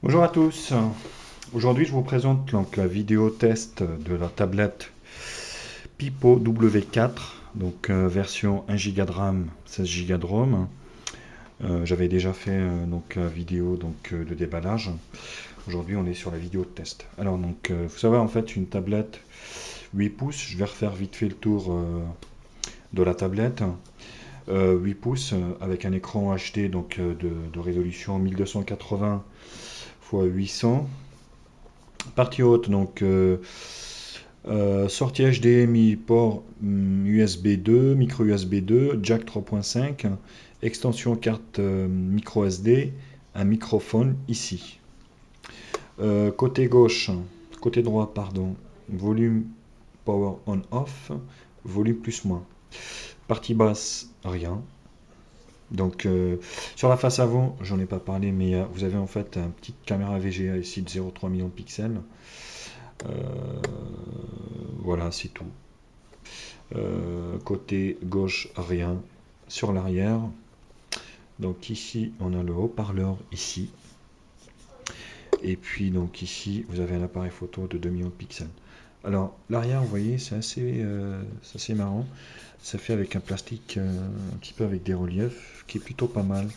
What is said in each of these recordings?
Bonjour à tous. Aujourd'hui, je vous présente donc la vidéo test de la tablette Pipo W4, donc version 1 Go de RAM, 16 Go de ROM. J'avais déjà fait donc la vidéo de déballage. Aujourd'hui, on est sur la vidéo de test. Alors donc, vous savez en fait une tablette 8 pouces. Je vais refaire vite fait le tour de la tablette. 8 pouces avec un écran HD de résolution 1280 x 800. Partie haute, donc sortie HDMI, port USB 2, micro USB 2, jack 3.5, extension carte micro SD, un microphone ici. Côté gauche, côté droit, pardon, volume power on off, volume plus moins. Partie basse, rien. Donc sur la face avant, j'en ai pas parlé, mais vous avez en fait une petite caméra VGA ici de 0,3 millions de pixels. Euh, voilà, c'est tout. Côté gauche, rien. Sur l'arrière, donc ici, on a le haut-parleur ici. Et puis donc ici, vous avez un appareil photo de 2 millions de pixels. Alors l'arrière, vous voyez, c'est assez marrant. Ça fait avec un plastique un petit peu avec des reliefs, qui est plutôt pas mal.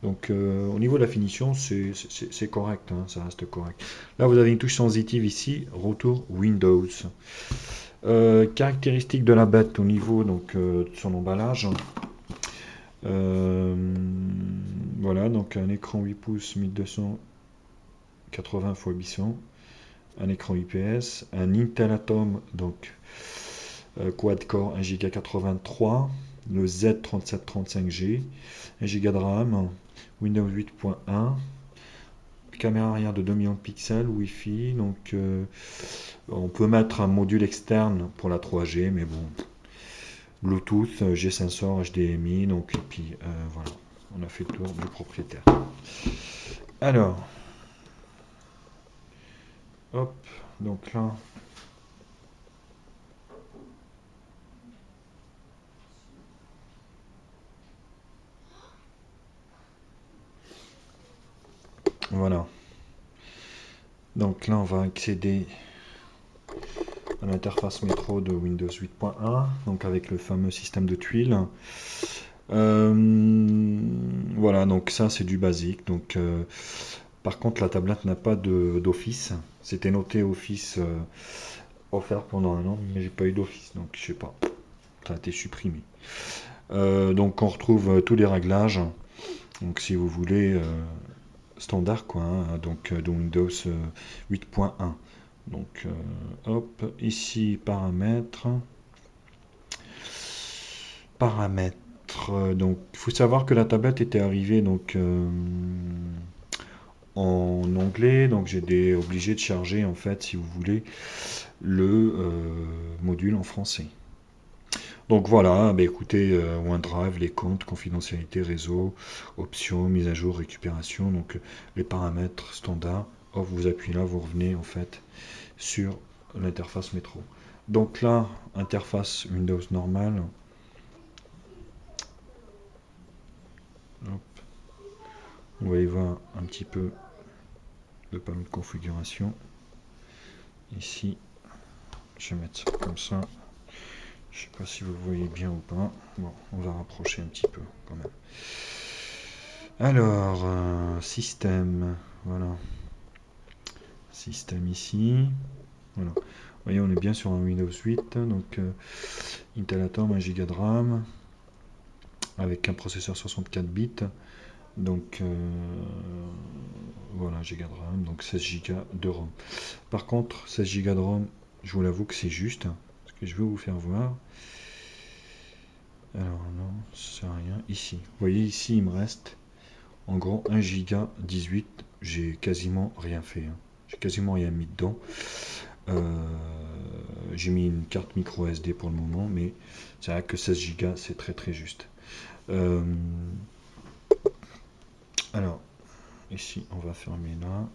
Donc au niveau de la finition, c'est correct, hein, ça reste correct. Là, vous avez une touche sensitive ici, retour Windows. Caractéristiques de la bête au niveau de son emballage. Euh, voilà, donc un écran 8 pouces 1280 x 800, un écran IPS, un Intel Atom donc quad-core 1 Go 83, le Z3735G, 1 Go de RAM, Windows 8.1, caméra arrière de 2 millions de pixels, Wi-Fi, donc on peut mettre un module externe pour la 3G, mais bon, Bluetooth, G-sensor, HDMI, donc et puis voilà, on a fait le tour du propriétaire. Alors, hop, donc là, voilà. Donc là, on va accéder à l'interface métro de Windows 8.1, donc avec le fameux système de tuiles. Voilà, donc ça c'est du basique. Donc, par contre, la tablette n'a pas d'office. C'était noté Office offert pendant un an, mais j'ai pas eu d'office, donc je sais pas. Ça a été supprimé. Donc on retrouve tous les réglages. Donc si vous voulez standard quoi, hein, donc de Windows 8.1. Donc hop, ici paramètres. Paramètres. Donc il faut savoir que la tablette était arrivée donc en anglais, donc j'ai obligé de charger en fait, si vous voulez, le module en français. Donc voilà, bah écoutez, OneDrive, les comptes, confidentialité, réseau, options, mise à jour, récupération, donc les paramètres standards. Hop, vous appuyez là, vous revenez en fait sur l'interface métro. Donc là, interface Windows normale. Hop, on va y voir un petit peu le panneau de configuration. Ici, je vais mettre ça comme ça. Je sais pas si vous voyez bien ou pas. Bon, on va rapprocher un petit peu quand même. Alors, système, voilà. Système ici. Voilà. Vous voyez, on est bien sur un Windows 8. Donc, Intel Atom, 1 Go de RAM. Avec un processeur 64 bits. Donc, voilà, Go de RAM. Donc, 16 Go de ROM. Par contre, 16 Go de ROM, je vous l'avoue que c'est juste. Ce que je vais vous faire voir. Alors, non, c'est rien. Ici. Vous voyez, ici, il me reste en gros 1 Go 18. J'ai quasiment rien fait. Hein. J'ai quasiment rien mis dedans. J'ai mis une carte micro SD pour le moment, mais c'est vrai que 16 Go c'est très très juste. Alors, ici on va fermer là.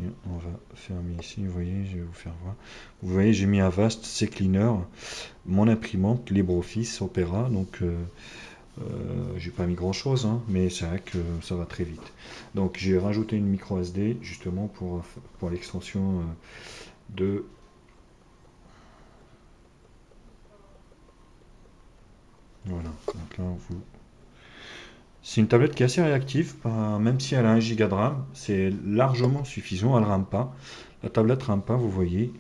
Et on va fermer ici, vous voyez, je vais vous faire voir. Vous voyez, j'ai mis Avast, CCleaner, mon imprimante, LibreOffice, Opera, donc J'ai pas mis grand chose, hein, mais c'est vrai que ça va très vite. Donc j'ai rajouté une micro SD justement pour l'extension de... Voilà, donc là vous... C'est une tablette qui est assez réactive, même si elle a 1 Go de RAM, c'est largement suffisant, elle rame pas. La tablette rame pas, vous voyez.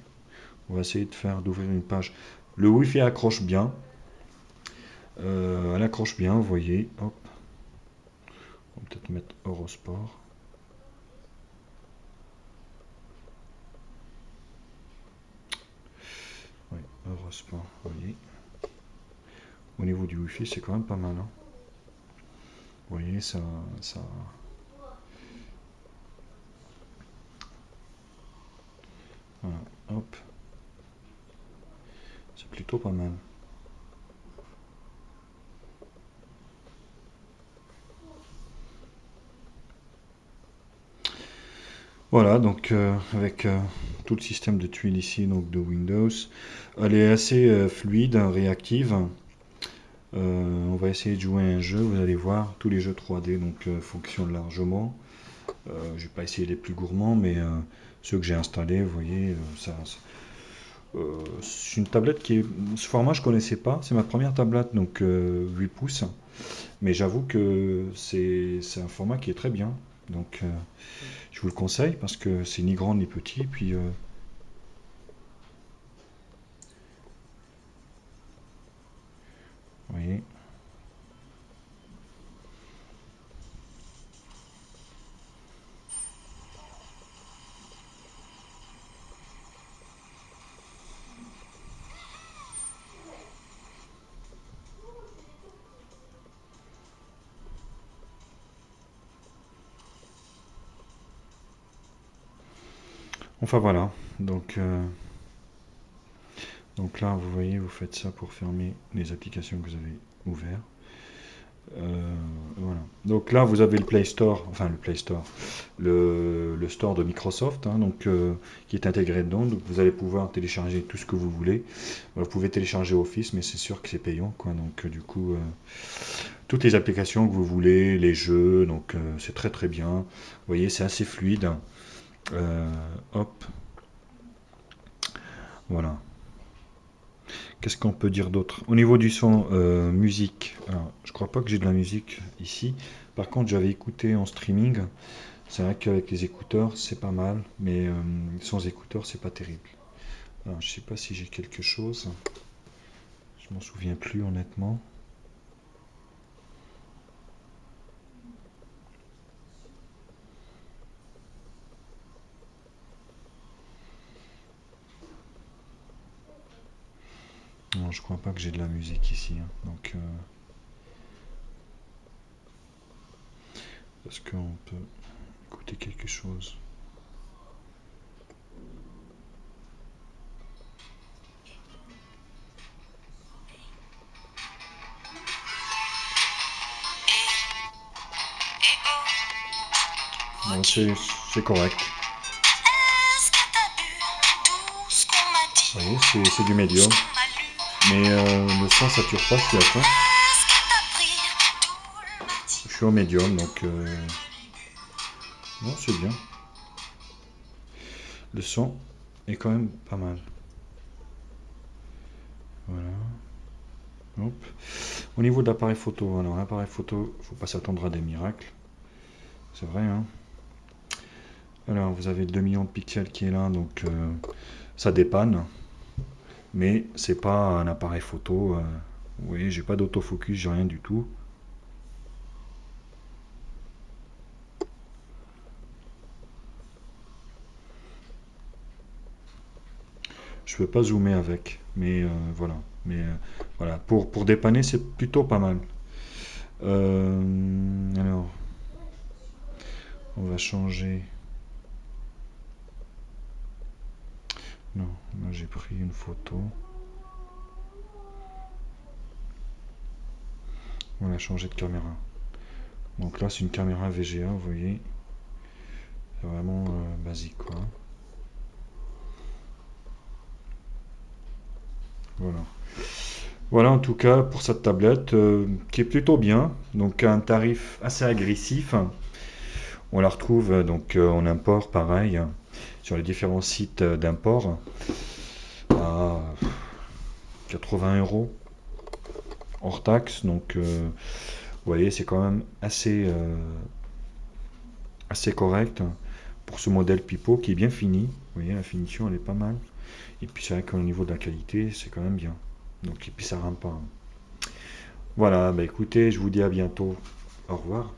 On va essayer d'ouvrir une page. Le Wi-Fi accroche bien. Elle accroche bien, vous voyez. Hop. On va peut-être mettre Eurosport. Oui, Eurosport, vous voyez. Au niveau du Wi-Fi, c'est quand même pas mal, hein. Vous voyez, ça... Voilà, hop. C'est plutôt pas mal. Voilà, donc avec tout le système de tuiles ici, donc de Windows, elle est assez fluide, réactive. On va essayer de jouer à un jeu, vous allez voir, tous les jeux 3D donc, fonctionnent largement. Je vais pas essayer les plus gourmands, mais ceux que j'ai installés, vous voyez, c'est une tablette qui est... Ce format, je connaissais pas, c'est ma première tablette, donc 8 pouces, mais j'avoue que c'est un format qui est très bien. Donc je vous le conseille parce que c'est ni grand ni petit, puis vous voyez. Enfin voilà, donc là vous voyez, vous faites ça pour fermer les applications que vous avez ouvertes. Voilà. Donc là, vous avez le Play Store, enfin le Play Store, le store de Microsoft, hein, donc, qui est intégré dedans. Donc vous allez pouvoir télécharger tout ce que vous voulez. Vous pouvez télécharger Office, mais c'est sûr que c'est payant, quoi. Donc du coup, toutes les applications que vous voulez, les jeux, donc c'est très très bien. Vous voyez, c'est assez fluide. Euh, Hop, voilà. Qu'est-ce qu'on peut dire d'autre? Au niveau du son, musique, alors, je crois pas que j'ai de la musique ici. Par contre, j'avais écouté en streaming. C'est vrai qu'avec les écouteurs, c'est pas mal, mais sans écouteurs, c'est pas terrible. Alors, je sais pas si j'ai quelque chose. Je m'en souviens plus, honnêtement. Non, je crois pas que j'ai de la musique ici, hein. Donc, est-ce qu'on peut écouter quelque chose? Non, c'est correct. Vous voyez, c'est du médium. Mais le son sature pas, je suis à fond. Je suis au médium, donc non, c'est bien. Le son est quand même pas mal. Voilà. Hop. Au niveau de l'appareil photo, alors l'appareil photo, faut pas s'attendre à des miracles. C'est vrai, hein. Alors, vous avez 2 millions de pixels qui est là, donc ça dépanne. Mais c'est pas un appareil photo. Vous voyez, j'ai pas d'autofocus, j'ai rien du tout. Je peux pas zoomer avec, mais voilà. Mais voilà, pour dépanner, c'est plutôt pas mal. Alors, on va changer. Non, là j'ai pris une photo. On va changer de caméra. Donc là, c'est une caméra VGA, vous voyez. C'est vraiment basique, quoi. Voilà. Voilà en tout cas pour cette tablette qui est plutôt bien, donc à un tarif assez agressif. On la retrouve donc en import pareil sur les différents sites d'import à 80 € hors taxe. Donc vous voyez c'est quand même assez correct pour ce modèle Pipo qui est bien fini. Vous voyez la finition elle est pas mal. Et puis c'est vrai qu'au niveau de la qualité c'est quand même bien. Donc et puis ça rame pas. Voilà, bah écoutez, je vous dis à bientôt. Au revoir.